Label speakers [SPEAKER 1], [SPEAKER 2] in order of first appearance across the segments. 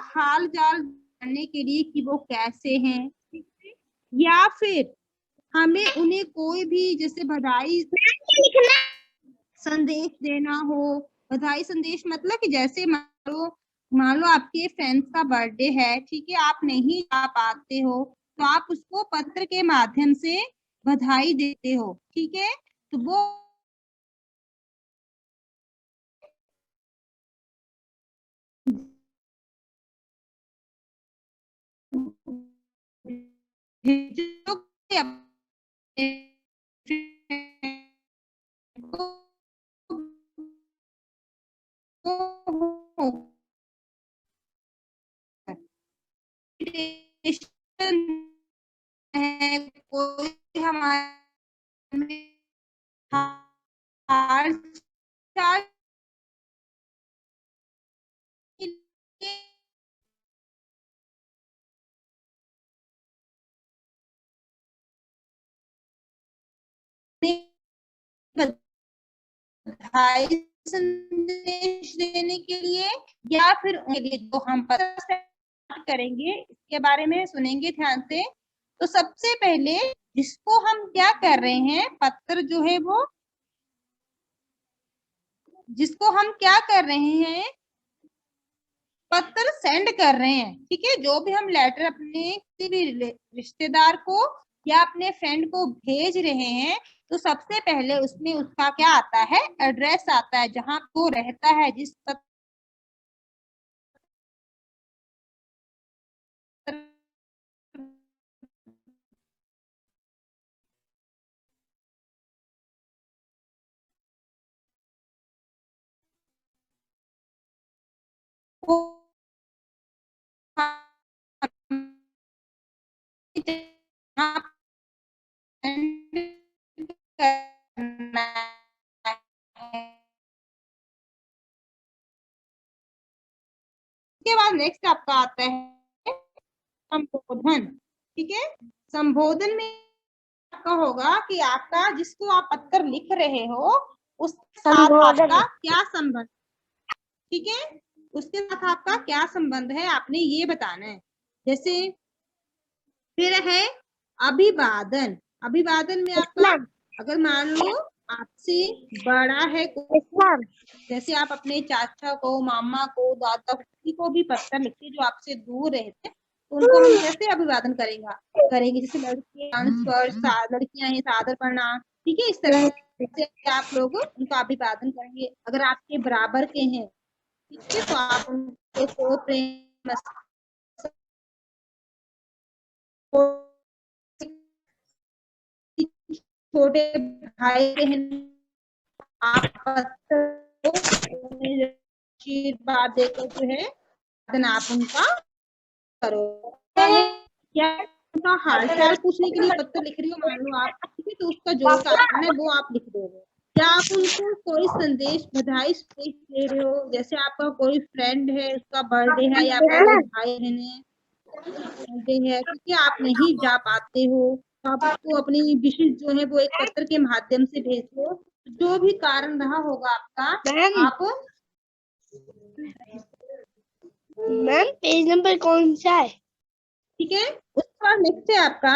[SPEAKER 1] हाल चाल जानने के लिए कि वो कैसे हैं, या फिर हमें उन्हें कोई भी जैसे बधाई संदेश देना हो। बधाई संदेश मतलब कि जैसे मान लो आपके फ्रेंड्स का बर्थडे है, ठीक है, आप नहीं आ पाते हो तो आप उसको पत्र के माध्यम से बधाई देते हो, ठीक है। तो वो है कोई हमारे हाल चाल बधाई संदेश देने के लिए, या फिर उनके लिए जो हम पत्र करेंगे इसके बारे में सुनेंगे ध्यान से। तो सबसे पहले जिसको हम क्या कर रहे हैं, पत्र जो है वो जिसको हम क्या कर रहे हैं, पत्र सेंड कर रहे हैं, ठीक है। जो भी हम लेटर अपने किसी भी रिश्तेदार को या अपने फ्रेंड को भेज रहे हैं तो सबसे पहले उसमें उसका क्या आता है, एड्रेस आता है, जहां वो रहता है, जिस पत्र को करना है। उसके बाद नेक्स्ट आपका आता है संबोधन, ठीक है। संबोधन में आपका होगा कि आपका जिसको आप पत्र लिख रहे हो उसके साथ आपका क्या संबंध, ठीक है, उसके साथ आपका क्या संबंध है आपने ये बताना है। जैसे फिर है अभिवादन। अभिवादन में आपका अगर मान लो आपसे बड़ा है कोई, जैसे आप अपने चाचा को, मामा को, दादा को, किसी को भी पत्र लिखते जो आपसे दूर रहते हैं तो उनको हम कैसे अभिवादन करेंगे, जैसे लड़कियां हैं सादर प्रणाम, ठीक है, इस तरह से आप लोग उनका अभिवादन करेंगे। अगर आपके बराबर के हैं, ठीक है, तो आप उनको प्रेम छोटे भाई बहन आप आशीर्वाद देकर जो है आप उनका करो। क्या उनका हालचाल पूछने के लिए पत्र लिख रही हो मान लो आप, ठीक है, तो उसका जो कारण है वो आप लिख दोगे। क्या आप उनको कोई संदेश बधाई संदेश दे रहे हो, जैसे आपका कोई फ्रेंड है उसका बर्थडे है या आपका कोई भाई बहन है है, क्योंकि आप नहीं जा पाते हो तो आप उसको अपनी विशेष जो है वो एक पत्र के माध्यम से भेज दो। जो भी कारण रहा होगा आपका, आप
[SPEAKER 2] मैम पेज नंबर कौन सा है,
[SPEAKER 1] ठीक है। उसके बाद नेक्स्ट है आपका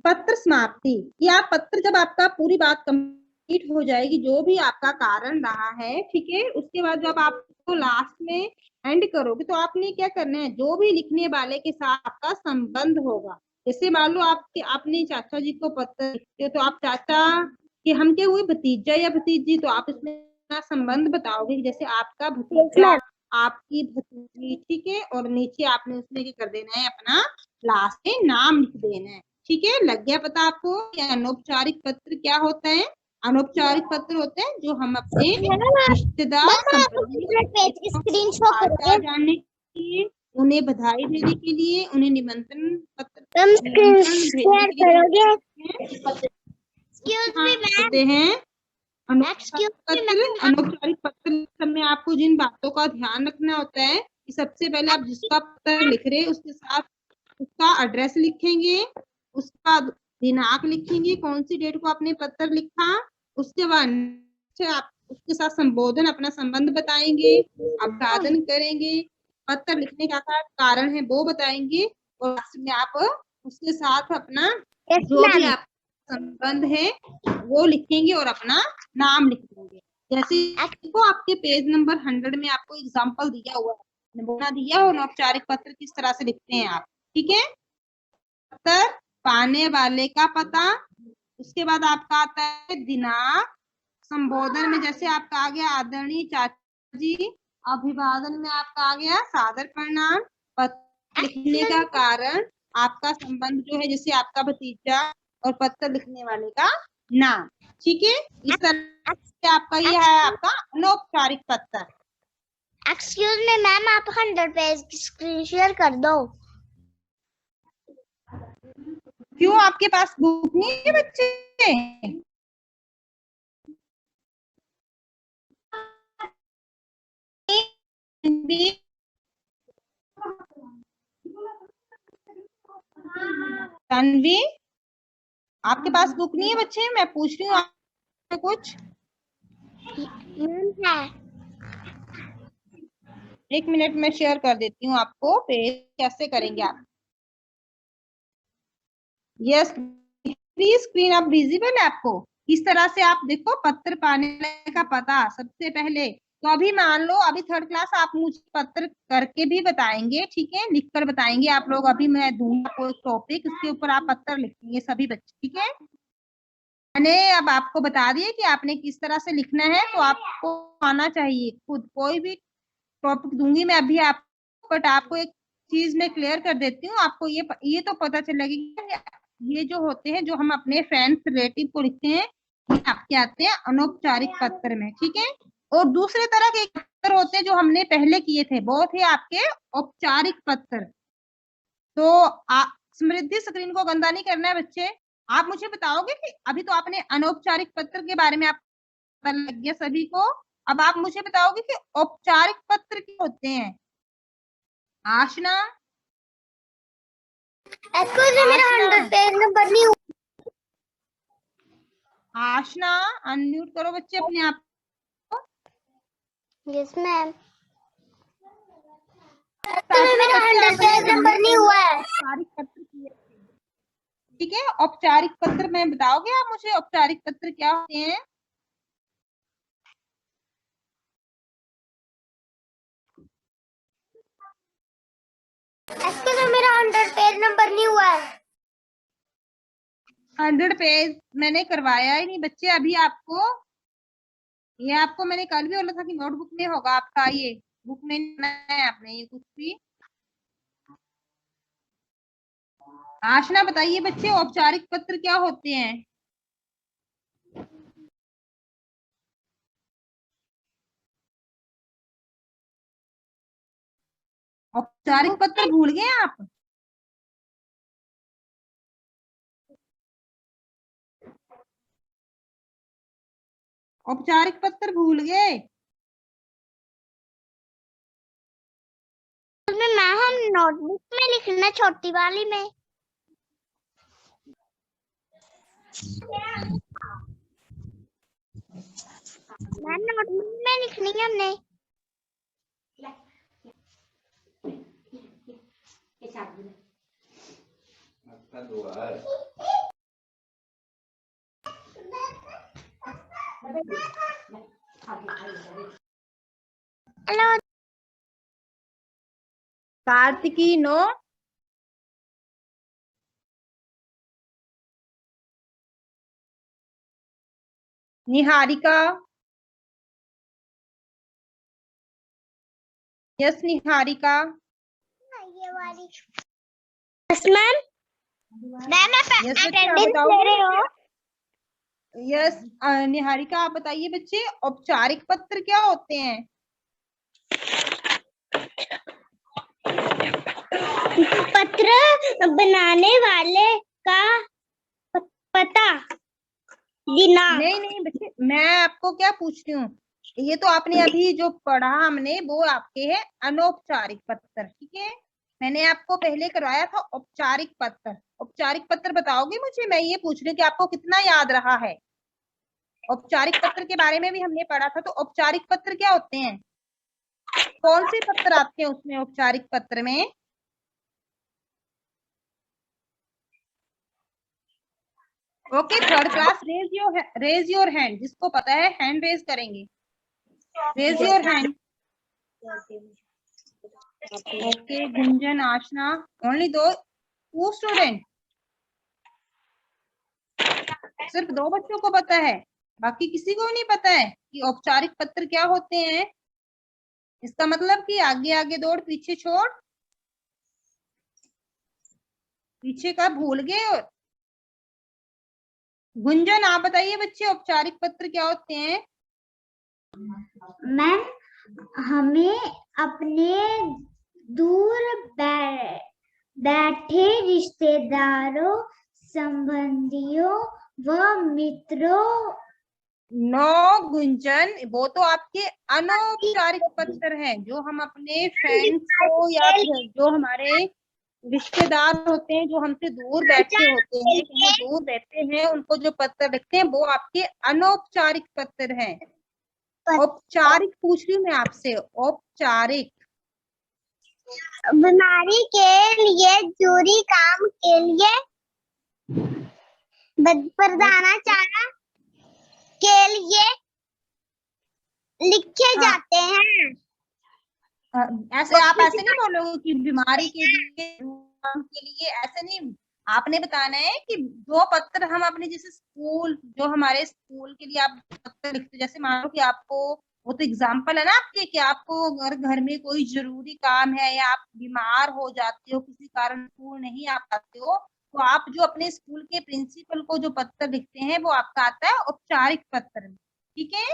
[SPEAKER 1] पत्र समाप्ति। या पत्र जब आपका पूरी बात कंप्लीट हो जाएगी, जो भी आपका कारण रहा है, ठीक है, उसके बाद जब आप उसको लास्ट में एंड करोगे तो आपने क्या करना है, जो भी लिखने वाले के साथ आपका संबंध होगा। जैसे मान लो आपने चाचा जी को पत्र लिखते हो तो आप चाचा के हम क्या हुए, भतीजा या भतीजी, तो आप इसमें संबंध बताओगे, जैसे आपका भतीजा, आपकी भतीजी, ठीक है, और नीचे आपने उसमें क्या कर देना है, अपना लास्ट में नाम लिख देना है, ठीक है। लग गया पता आपको कि अनौपचारिक पत्र क्या होता है। अनौपचारिक पत्र होते हैं जो हम अपने रिश्तेदार हालचाल जानने के लिए, उन्हें बधाई देने के लिए, उन्हें निमंत्रण पत्र होते हैं। अनौपचारिक पत्र में आपको जिन बातों का ध्यान रखना होता है कि सबसे पहले आप जिसका पत्र लिख रहे हैं उसके साथ उसका एड्रेस लिखेंगे, उसका दिनांक लिखेंगे, कौन सी डेट को आपने पत्र लिखा, उसके बाद उसके साथ संबोधन, अपना संबंध बताएंगे, अभिवादन करेंगे, पत्र लिखने का कारण है वो बताएंगे, और लास्ट में आप उसके साथ अपना जो भी आप संबंध है वो लिखेंगे और अपना नाम लिख देंगे। जैसे को आपके पेज नंबर 100 में आपको एग्जाम्पल दिया हुआ है, नमूना दिया और औपचारिक पत्र किस तरह से लिखते हैं आप। ठीक है, पत्र पाने वाले का पता, उसके बाद आपका आता है दिनांक, संबोधन में जैसे आपका आ गया आदरणीय चाचा जी, अभिवादन में आपका आ गया सादर प्रणाम, पत्र लिखने का कारण, आपका संबंध जो है जैसे आपका भतीजा, और पत्र लिखने वाले का नाम। ठीक है, इस तरह से आपका ये है आपका अनौपचारिक पत्र।
[SPEAKER 2] एक्सक्यूज मी मैम, आप 100 पेज की स्क्रीन शेयर कर दो।
[SPEAKER 1] क्यों, आपके पास बुक नहीं है बच्चे? तन्वी, आपके पास बुक नहीं है बच्चे? मैं पूछ रही हूँ आपसे कुछ। एक मिनट में शेयर कर देती हूँ आपको पेज, कैसे करेंगे आप। यस, स्क्रीन अब विजिबल है आपको। इस तरह से आप देखो, पत्र पाने का पता सबसे पहले। तो अभी मान लो अभी थर्ड क्लास, आप मुझे पत्र करके भी बताएंगे, ठीक है, लिखकर बताएंगे आप लोग। अभी मैं दूंगा आपको एक टॉपिक, उसके ऊपर आप पत्र लिखेंगे सभी बच्चे, ठीक है। मैंने अब आपको बता दिया कि आपने किस तरह से लिखना है, तो आपको आना चाहिए खुद। कोई भी टॉपिक दूंगी मैं अभी आपको, बट आपको एक चीज मैं क्लियर कर देती हूँ, आपको ये तो पता चलेगा ये जो होते हैं, जो हम अपने फ्रेंड्स रिलेटिव को लिखते हैं, ये आपके आते हैं अनौपचारिक पत्र में, ठीक है। और दूसरे तरह के पत्र होते हैं जो हमने पहले किए थे, वो थे आपके औपचारिक पत्र। तो समृद्धि स्क्रीन को गंदा नहीं करना है बच्चे। आप मुझे बताओगे कि अभी तो आपने अनौपचारिक पत्र के बारे में आप पता लग गया सभी को, अब आप मुझे बताओगे कि औपचारिक पत्र क्या होते हैं। आशना,
[SPEAKER 2] मेरा 100 पेज नंबर नहीं हुआ।
[SPEAKER 1] आशना, अनम्यूट करो बच्चे अपने आप।
[SPEAKER 2] यस मैम, मेरा 100 पेज नंबर नहीं हुआ है।
[SPEAKER 1] औपचारिक पत्र किए थे, ठीक है। औपचारिक पत्र में बताओगे आप मुझे औपचारिक पत्र क्या होते हैं।
[SPEAKER 2] मेरा 100 पेज नंबर नहीं हुआ है।
[SPEAKER 1] 100 पेज मैंने करवाया ही नहीं बच्चे अभी आपको। ये आपको मैंने कल भी बोला था कि नोटबुक में होगा आपका, ये बुक में नहीं है आपने ये कुछ भी। आशना बताइए बच्चे, औपचारिक पत्र क्या होते हैं। औपचारिक पत्र भूल गए आप? औपचारिक पत्र भूल गए?
[SPEAKER 2] मैम हम नोटबुक में लिखना, छोटी वाली में। मैम नोटबुक में लिखनी है हमने। Hello
[SPEAKER 1] Kartiki, no. Niharika, yes Niharika.
[SPEAKER 2] ये वाली। Yes ma'am. मैम आप
[SPEAKER 1] यस बच्चे, आप
[SPEAKER 2] अटेंडेंस ले रहे हो?
[SPEAKER 1] यस निहारिका, आप बताइए बच्चे, औपचारिक पत्र क्या होते हैं।
[SPEAKER 2] पत्र बनाने वाले का पता, दिनांक।
[SPEAKER 1] नहीं बच्चे, मैं आपको क्या पूछ रही हूँ, ये तो आपने अभी जो पढ़ा हमने वो आपके है अनौपचारिक पत्र, ठीक है। मैंने आपको पहले करवाया था औपचारिक पत्र। औपचारिक पत्र बताओगे मुझे, मैं ये पूछ रही हूँ कि आपको कितना याद रहा है। औपचारिक पत्र के बारे में भी हमने पढ़ा था। तो औपचारिक पत्र क्या होते हैं, कौन से पत्र आते हैं उसमें औपचारिक पत्र में? Okay, third class, raise your hand, जिसको पता है हैंड रेज करेंगे, raise your hand. Okay, Gunjan, Aashna, only 2 student, सिर्फ 2 बच्चों को पता है, बाकी किसी को नहीं पता है कि औपचारिक पत्र क्या होते हैं। इसका मतलब कि आगे आगे दौड़ पीछे छोड़, पीछे का भूल गए। और गुंजन, आप बताइए बच्चे, औपचारिक पत्र क्या होते हैं?
[SPEAKER 2] मैम, हमें अपने दूर बैठे रिश्तेदारों, संबंधियों व मित्रों।
[SPEAKER 1] नो गुंजन, वो तो आपके अनौपचारिक पत्र हैं, जो हम अपने फ्रेंड्स को या जो हमारे रिश्तेदार होते हैं, जो हमसे दूर बैठे होते हैं, कहीं दूर रहते हैं, उनको जो पत्र लिखते हैं वो आपके अनौपचारिक पत्र हैं। औपचारिक पूछ रही हूँ मैं आपसे, औपचारिक।
[SPEAKER 2] बीमारी के लिए, जरूरी काम के लिए, प्रधानाचार्य के लिए लिखे जाते हैं।
[SPEAKER 1] ऐसे आप ऐसे नहीं बोलोगे कि बीमारी के लिए, ऐसे नहीं। आपने बताना है कि जो पत्र हम अपने, जैसे स्कूल, जो हमारे स्कूल के लिए आप पत्र लिखते, जैसे मान लो कि आपको, वो तो एग्जाम्पल है ना आपके, कि आपको अगर घर में कोई जरूरी काम है या आप बीमार हो जाते हो, किसी कारण स्कूल नहीं आ पाते हो, तो आप जो अपने स्कूल के प्रिंसिपल को जो पत्र लिखते हैं वो आपका आता है औपचारिक पत्र। ठीक है,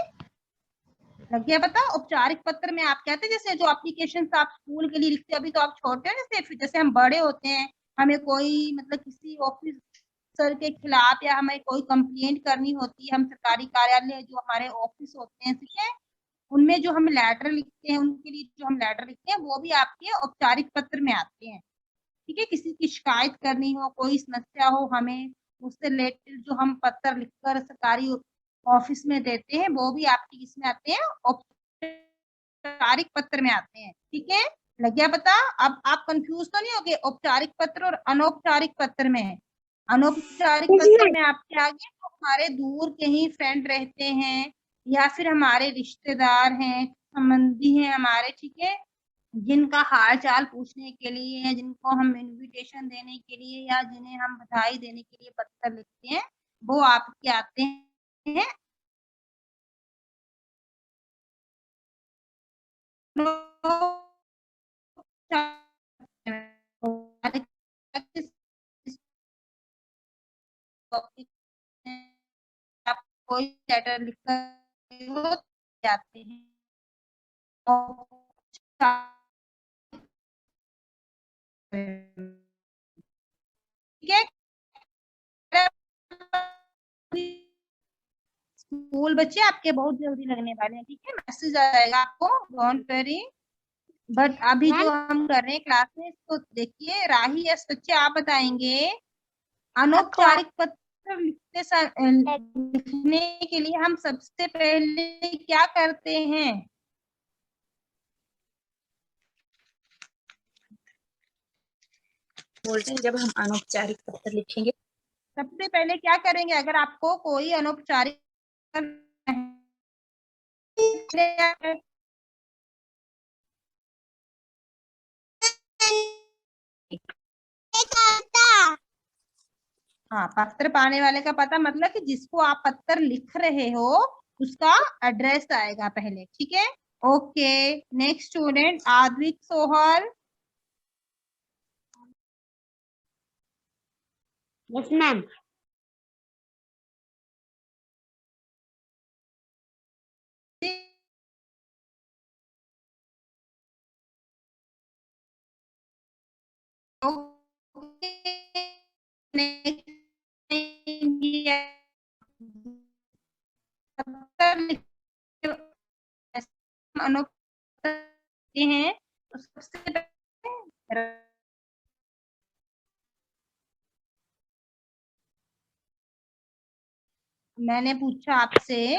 [SPEAKER 1] लग गया पता? औपचारिक पत्र में आप कहते हैं, जैसे जो एप्लीकेशन आप स्कूल के लिए लिखते हैं, अभी तो आप छोटे हैं, जैसे फिर जैसे हम बड़े होते हैं, हमें कोई मतलब किसी ऑफिसर के खिलाफ या हमें कोई कंप्लेंट करनी होती है, हम सरकारी कार्यालय जो हमारे ऑफिस होते हैं, ठीक है, उनमें जो हम लेटर लिखते हैं, उनके लिए जो हम लेटर लिखते हैं वो भी आपके औपचारिक पत्र में आते हैं। ठीक है, किसी की शिकायत करनी हो, कोई समस्या हो, हमें उससे रिलेटेड जो हम पत्र लिखकर सरकारी ऑफिस में देते हैं, वो भी आपके किसमें आते हैं, औपचारिक पत्र में आते हैं। ठीक है, लग गया पता? अब आप कंफ्यूज तो नहीं होगे औपचारिक पत्र और अनौपचारिक पत्र में? अनौपचारिक पत्र में आपके आगे तो हमारे दूर कहीं फ्रेंड रहते हैं, या फिर हमारे रिश्तेदार हैं, संबंधी हैं हमारे, ठीक है, जिनका हाल चाल पूछने के लिए, या जिनको हम इनविटेशन देने के लिए, या जिन्हें हम बधाई देने के लिए पत्र लिखते हैं, वो आपके आते हैं। आप कोई लेटर लिखकर वो जाते हैं। ठीक है, स्कूल बच्चे आपके बहुत जल्दी लगने वाले हैं। ठीक है, मैसेज आ जाएगा आपको, डोंट वरी। बट अभी जो हम कर रहे हैं क्लास में, इसको देखिए। राही यस बच्चे, आप बताएंगे अनौपचारिक पत्र लिखने के लिए हम सबसे पहले क्या करते हैं?
[SPEAKER 3] बोलते हैं जब हम अनौपचारिक पत्र लिखेंगे,
[SPEAKER 1] सबसे पहले क्या करेंगे? अगर आपको कोई अनौपचारिक हाँ, पत्र पाने वाले का पता, मतलब कि जिसको आप पत्र लिख रहे हो उसका एड्रेस आएगा पहले। ठीक है, okay. Next student Advik Sohal.
[SPEAKER 2] Yes ma'am.
[SPEAKER 1] हैं तो सबसे पहले मैंने पूछा आपसे,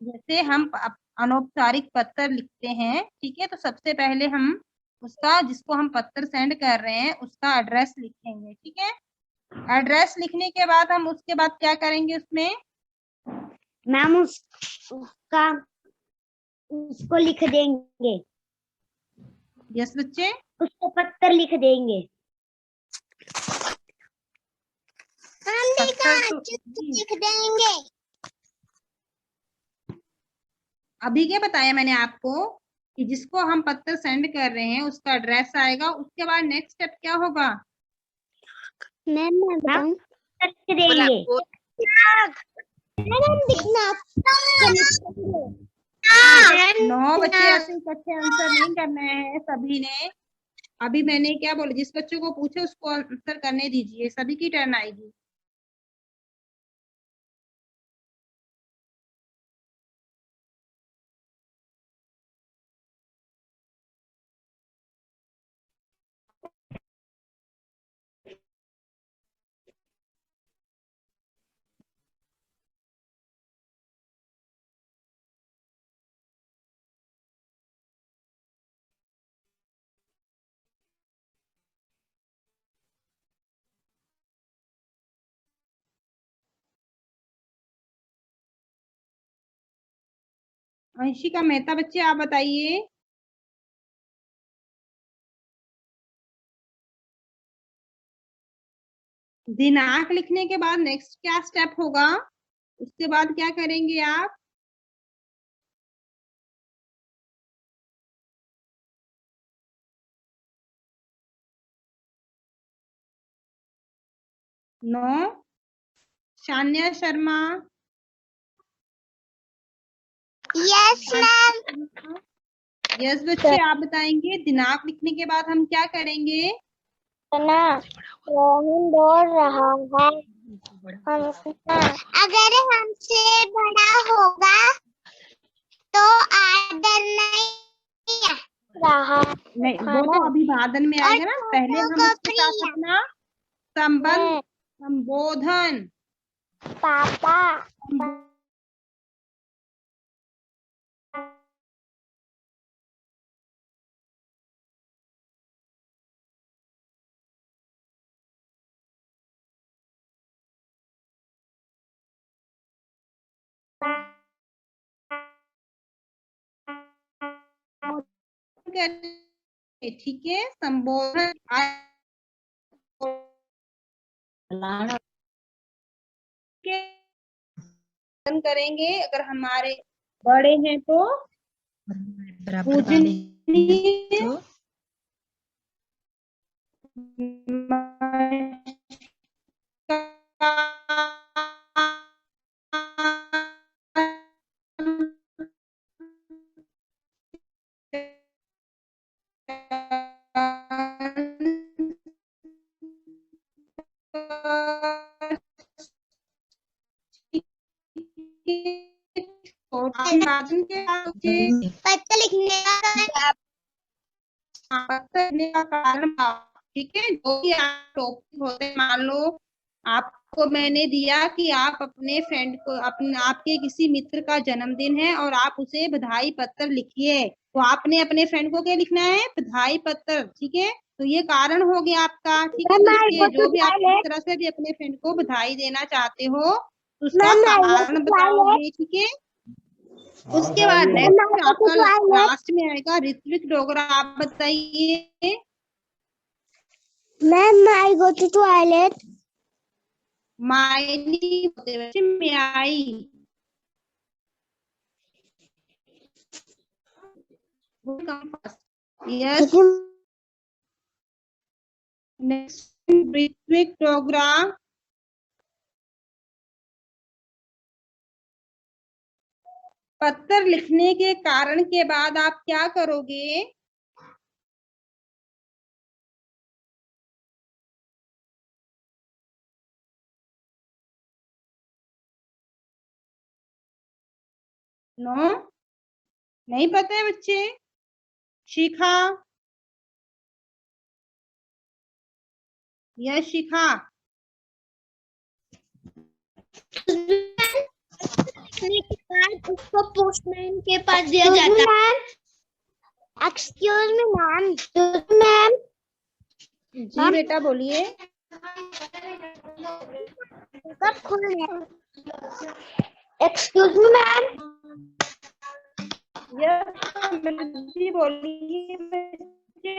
[SPEAKER 1] जैसे हम अनौपचारिक पत्र लिखते हैं, ठीक है, तो सबसे पहले हम उसका, जिसको हम पत्र सेंड कर रहे हैं, उसका एड्रेस लिखेंगे, ठीक है। एड्रेस लिखने के बाद हम उसके बाद क्या करेंगे उसमें?
[SPEAKER 2] मैम उसका उसको लिख देंगे,
[SPEAKER 1] यस बच्चे,
[SPEAKER 2] उसको पत्र लिख देंगे। हम
[SPEAKER 1] पत्र तो
[SPEAKER 2] लिख देंगे।
[SPEAKER 1] अभी क्या बताया मैंने आपको कि जिसको हम पत्र सेंड कर रहे हैं उसका एड्रेस आएगा, उसके बाद नेक्स्ट स्टेप क्या होगा?
[SPEAKER 2] मैम मैं बताऊं, लिख
[SPEAKER 3] बोला
[SPEAKER 2] देंगे।
[SPEAKER 3] वो
[SPEAKER 1] नो बच्चे, ऐसे कच्चे आंसर नहीं करना है सभी ने। अभी मैंने क्या बोला, जिस बच्चे को पूछे उसको आंसर करने दीजिए, सभी की टर्न आएगी। अंशिका मेहता बच्चे आप बताइए। दिनांक लिखने के बाद नेक्स्ट क्या स्टेप होगा, उसके बाद क्या करेंगे आप? No, Shanya Sharma.
[SPEAKER 2] Yes ma'am.
[SPEAKER 1] Yes बच्चे आप बताएंगे दिनांक लिखने के बाद हम क्या करेंगे?
[SPEAKER 2] ना रोहन बोल रहा है, अगर हमसे बड़ा होगा तो आदर नहीं रहा।
[SPEAKER 1] नहीं, वो तो अभी भादन में आएगा ना, पहले हम उसके साथ अपना संबंध, संबोधन,
[SPEAKER 2] पापा
[SPEAKER 1] करेंगे, ठीक है, संबोधन करेंगे। अगर हमारे बड़े हैं तो
[SPEAKER 3] बराबर वाले
[SPEAKER 1] पूजनीय,
[SPEAKER 3] तो
[SPEAKER 1] अभिवादन के
[SPEAKER 2] पत्र लिखने का
[SPEAKER 1] पत्र लिखने का कारण, ठीक है, जो भी आप टॉपिक होते हैं, मान लो आपको मैंने दिया कि आप अपने फ्रेंड को, अपने आपके किसी मित्र का जन्मदिन है और आप उसे बधाई पत्र लिखिए, तो आपने अपने फ्रेंड को क्या लिखना है? बधाई पत्र, ठीक है। तो ये कारण हो गया आपका, ठीक है बच्चे, जो भी आप इस तरह से भी अपने फ्रेंड को बधाई देना चाहते हो तो उसका कारण बताओगे, ठीक है। उसके बाद नेक्स्ट आपका लास्ट में आएगा ऋत्विक डोगरा, आप बताइए।
[SPEAKER 2] Ma'am I go to toilet.
[SPEAKER 1] मायनी होते बच्चे, may I. Yes, next Ritvik Dogra. पत्र लिखने के कारण के बाद आप क्या करोगे? नो, नहीं पता है बच्चे? शिखा, यस शिखा।
[SPEAKER 2] लिखने के बाद उसको पोस्टमैन के पास दिया जाता है। एक्सक्यूज मी मैम, मैम
[SPEAKER 1] जी बेटा बोलिए।
[SPEAKER 2] कब खुलने? Excuse me ma'am.
[SPEAKER 1] जी बोलिए बच्चे।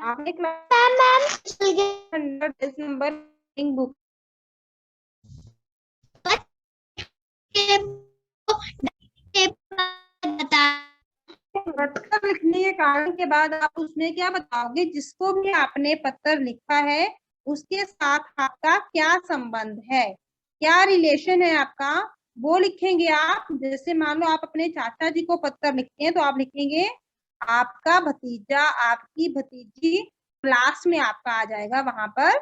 [SPEAKER 1] आपने क्लास नंबर बुक पत्र लिखने के कारण के बाद आप उसमें क्या बताओगे? जिसको भी आपने पत्र लिखा है उसके साथ आपका क्या संबंध है, क्या रिलेशन है आपका, वो लिखेंगे आप। जैसे मान लो आप अपने चाचा जी को पत्र लिखते हैं तो आप लिखेंगे आपका भतीजा, आपकी भतीजी, क्लास में आपका आ जाएगा वहां पर